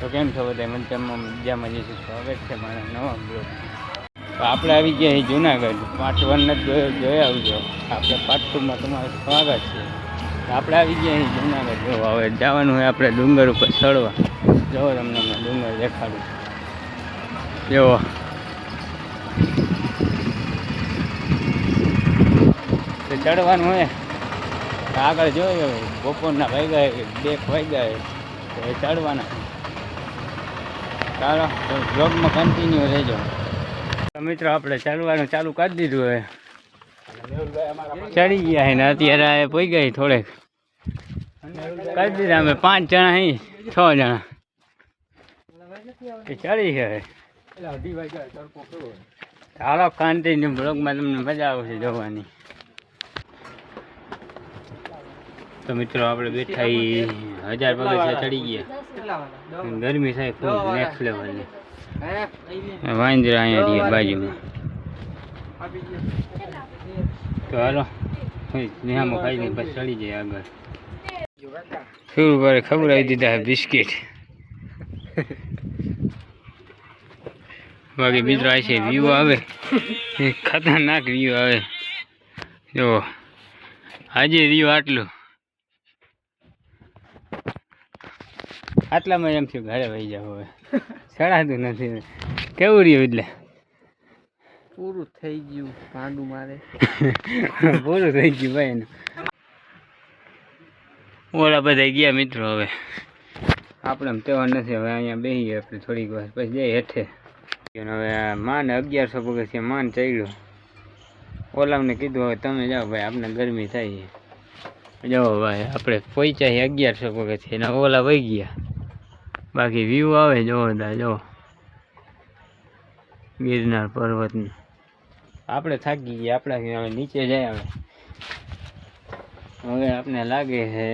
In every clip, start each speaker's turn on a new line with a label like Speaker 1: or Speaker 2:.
Speaker 1: તો કેમ છો બધા મજામાં જઈશું સ્વાગત છે મારા નવા બ્લોગ. તો આપણે આવી ગયા છીએ જુનાગઢ. પાર્ટ 1 નથી જોઈ આવજો. આપણે પાર્ટ 2માં તમારું સ્વાગત છે. આપણે આવી ગયા છીએ જુનાગઢ. જો હવે જવાનું હોય આપણે ડુંગર ઉપર ચડવા. જો તમને ડુંગર દેખાડું. જો તો ચડવાનું હોય આગળ જોઈએ બપોરના વાગ્યા 2 વાગ્યા તો ચડવાના. ચાલો તો બ્લોગમાં કન્ટિન્યુ રહેજો. તો મિત્રો આપણે ચાલવાનું ચાલુ કરી દીધું હવે ચડી ગયા છે ને અત્યારે પહોંચી ગઈ થોડેક કરી દીધા અમે 5 જણા અહીં 6 જણા એ ચડી છે. ચાલો કન્ટિન્યુ બ્લોગમાં તમને મજા આવશે જોવાની. તો મિત્રો આપણે બેઠા 1000 પગથિયા ચડી ગયા. ગરમી થાય ફૂલ નેક્સ્ટ લેવલની. વાંદરા અહીંયા રહીએ બાજુમાં. તો હાલો નિહામાં ખાઈ લઈને પછી ચડી જાય આગળ. શું ભાઈ ખવડાવી દીધા બિસ્કિટ. બાકી મિત્રો આ છે વ્યૂ આવે ખતરનાક વ્યૂ આવે. જો આજે વ્યૂ આટલામાં એમ થયું ઘરે વહી જાવ. હવે ચડાતું નથી. કેવું રહ્યું એટલે
Speaker 2: પૂરું થઈ ગયું ભાંડું મારે.
Speaker 1: પૂરું થઈ ગયું ભાઈ એનું. ઓલા બધા ગયા મિત્રો. હવે આપણે તહેવાર નથી. હવે અહીંયા બેસીએ આપણે થોડીક વાર પછી જઈએ હેઠે. હવે માન 1100 પગથિયા માન ચડ્યું. ઓલામને કીધું હવે તમે જાઓ ભાઈ આપણે ગરમી થાય. જાઓ ભાઈ આપણે પહોંચ્યા 1100 પગથિયા. ઓલા વહી ગયા. બાકી વ્યૂ આવે જોરદાર. જો ગિરનાર પર્વતનું. આપણે થાકી ગયા. આપણે હવે નીચે જાય. હવે આપણે લાગે છે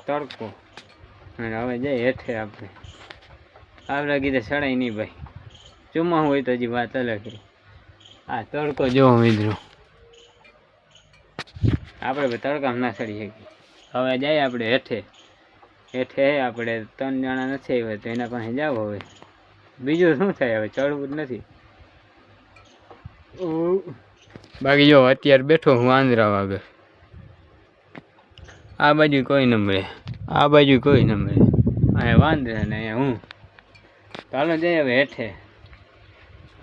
Speaker 1: તડકો અને હવે જાય હેઠે. આપણે કીધે ચડાય નહીં ભાઈ. ચોમાસું હોય તો હજી વાત અલગ છે. આ તડકો જોવો મિત્રો. આપણે તડકામાં ના ચડી શકીએ. હવે જાય આપણે હેઠે. આપણે 3 જણા નથી આવ્યા તો એના પાસે જાવ. હવે બીજું શું થાય. હવે ચડવું જ નથી. બાકી જો અત્યારે બેઠો હું આંધ્રા વાગે. આ બાજુ કોઈ ન મળે. આ બાજુ કોઈ ન મળે. અહીંયા વાંદરા ને અહીંયા હું. ચાલો જઈએ હવે હેઠે.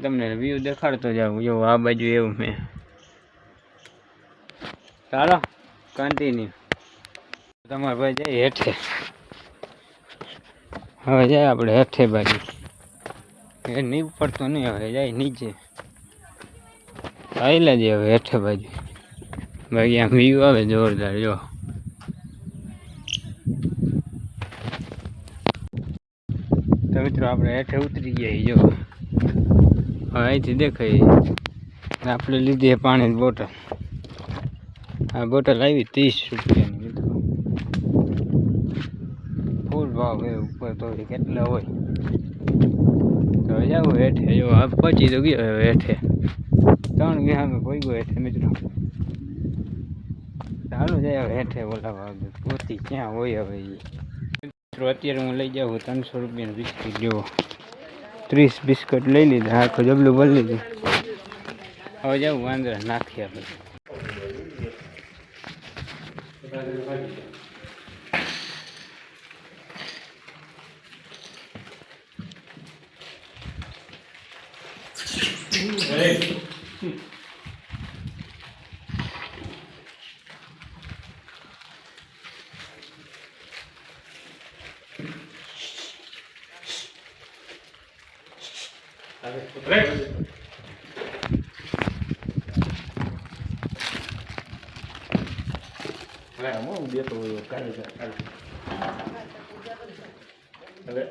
Speaker 1: તમને વ્યૂ દેખાડતો જાઉં. જો આ બાજુ એવું મેં. ચાલો કન્ટિન્યુ. તમારે ભાઈ જાય હેઠે. હવે જાય આપણે હેઠે બાજુ. એ નહીં પડતો નહીં. હવે જાય નીચે. આવેલા જ હવે હેઠે બાજુ. બાકી આમ વ્યૂ આવે જોરદાર. જો તો મિત્રો આપણે હેઠે ઉતરી ગયા. જો હવે અહીંથી દેખાય. આપણે લીધી પાણીની બોટલ. આ બોટલ આવી 30 રૂપિયાની મિત્રો. ફૂલ ભાવ હોય ઉપર તો કેટલા હોય. તો જાવ હેઠે. જો આ પહોંચી તો ગયો. હવે હેઠે 3 વિહામાં કોઈ ગયો હેઠે મિત્રો. ચાલો જાય હવે હેઠે. ઓલા ભાગ પોતી ક્યાં હોય. હવે મિત્રો અત્યારે હું લઈ જાઉં 300 રૂપિયાનું બિસ્કિટ. જુઓ 30 બિસ્કિટ લઈ લીધા. આખું જબલું ભરી લીધું. હવે જાઉં વાંદરા નાખી આપણે. હું દેતો હોય કાલે હવે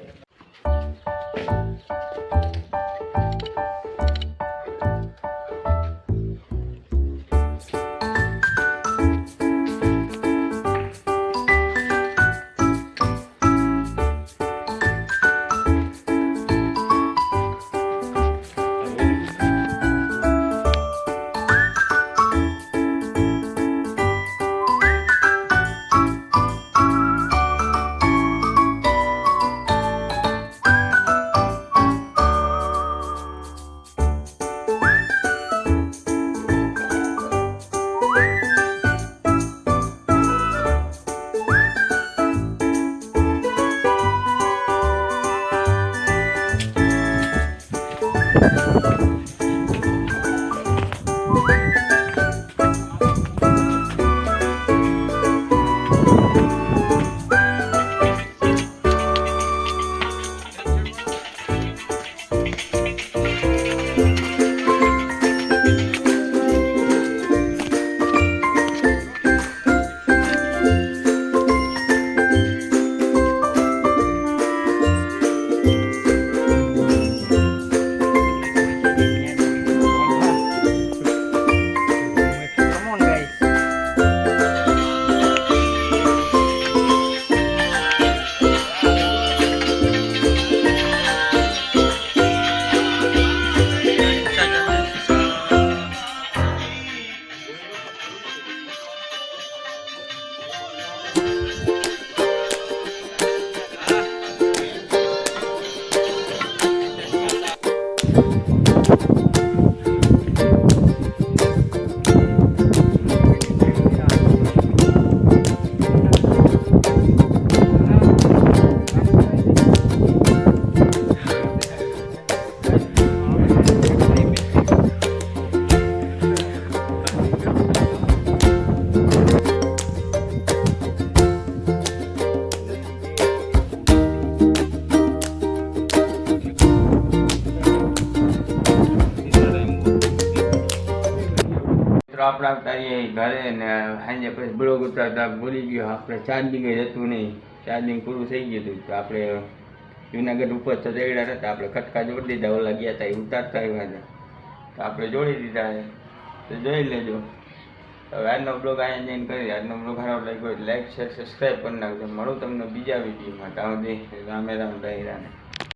Speaker 1: મિત્રો આપણે આવતા રહીએ ઘરે ને સાંજે પછી બ્લોગ ઉતારતા ભૂલી ગયો આપણે ચાર્જિંગ હતું નહીં, ચાર્જિંગ પૂરું થઈ ગયું હતું. તો આપણે જુનાગઢ ઉપર તો ચડ્યા હતા, આપણે કટકા જોડી દીધા, ઓલા ગયા હતા એ ઉતારતા આવ્યા હતા તો આપણે જોડી દીધા છે. તો જોઈ લેજો. હવે આજનો બ્લોગ અહીંયા જઈને કરી, આજનો બ્લોગ સારો લાગ્યો લાઈક શેર સબસ્ક્રાઈબ કરી નાખજો. મળું તમને બીજા વિડીયોમાં. ત્યાં સુધી રામે રામ રાહી રાને.